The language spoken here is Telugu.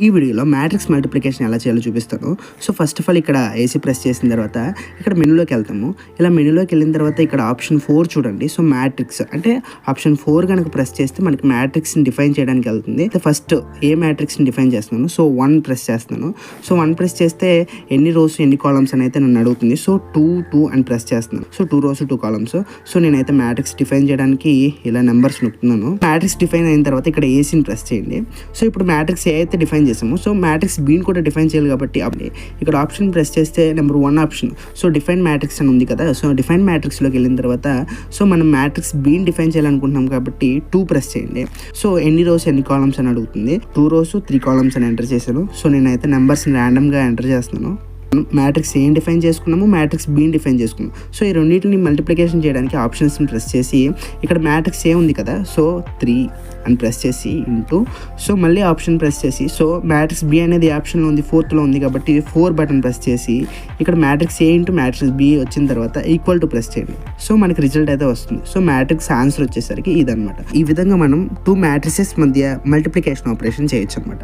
ఈ వీడియోలో మ్యాట్రిక్స్ మల్టిప్లికేషన్ ఎలా చేయాలో చూపిస్తాను. సో ఫస్ట్ ఆఫ్ ఆల్ ఇక్కడ ఏసీ ప్రెస్ చేసిన తర్వాత ఇక్కడ మెనూలోకి వెళ్తాము. ఇలా మెనూలోకి వెళ్ళిన తర్వాత ఇక్కడ ఆప్షన్ 4 చూడండి. సో మ్యాట్రిక్స్ అంటే ఆప్షన్ 4 కనుక ప్రెస్ చేస్తే మనకి మ్యాట్రిక్స్ని డిఫైన్ చేయడానికి వెళ్తుంది. ఫస్ట్ ఏ మ్యాట్రిక్స్ని డిఫైన్ చేస్తున్నాను. సో 1 ప్రెస్ చేస్తున్నాను. సో 1 ప్రెస్ చేస్తే ఎన్ని రోస్ ఎన్ని కాలమ్స్ అని అయితే నన్ను అడుగుతుంది. సో 2 అని ప్రెస్ చేస్తున్నాను. So 2 rows 2 columns. సో నేనైతే మ్యాట్రిక్స్ డిఫైన్ చేయడానికి ఇలా నెంబర్స్ నొక్కుతున్నాను. మ్యాట్రిక్స్ డిఫైన్ అయిన తర్వాత ఇక్కడ ఏసీని ప్రెస్ చేయండి. సో ఇప్పుడు మ్యాట్రిక్స్ ఏ అయితే డిఫైన్ చేసాము. సో మ్యాట్రిక్స్ బీని కూడా డిఫైన్ చేయాలి కాబట్టి ఇక్కడ ఆప్షన్ ప్రెస్ చేస్తే number 1 option so define matrix అని ఉంది కదా. సో డిఫైన్ మ్యాట్రిక్స్లోకి వెళ్ళిన తర్వాత సో మనం మ్యాట్రిక్స్ బీని డిఫైన్ చేయాలనుకుంటున్నాం కాబట్టి 2 ప్రెస్ చేయండి. సో ఎన్ని రోస్ ఎన్ని కాలమ్స్ అని అడుగుతుంది. 2 రోస్ 3 కాలమ్స్ అని ఎంటర్ చేశాను. సో నేనైతే నెంబర్స్ని ర్యాండమ్గా ఎంటర్ చేస్తున్నాను. మ్యాట్రిక్స్ ఏం డిఫైన్ చేసుకున్నాము, మ్యాట్రిక్స్ బీని డిఫైన్ చేసుకున్నాము. సో ఈ రెండింటిని మల్టిప్లికేషన్ చేయడానికి ఆప్షన్స్ని ప్రెస్ చేసి ఇక్కడ మ్యాట్రిక్స్ ఏ ఉంది కదా. సో 3 అని ప్రెస్ చేసి ఇంటూ సో మళ్ళీ ఆప్షన్ ప్రెస్ చేసి సో మ్యాట్రిక్స్ బి అనేది ఆప్షన్లో ఉంది, 4th ఉంది కాబట్టి 4 బటన్ ప్రెస్ చేసి ఇక్కడ matrix A into matrix B వచ్చిన తర్వాత ఈక్వల్ టు ప్రెస్ చేయండి. సో మనకి రిజల్ట్ అయితే వస్తుంది. సో మ్యాట్రిక్స్ ఆన్సర్ వచ్చేసరికి ఇదనమాట. ఈ విధంగా మనం 2 మ్యాట్రిసెస్ మధ్య మల్టిప్లికేషన్ ఆపరేషన్ చేయొచ్చు అనమాట.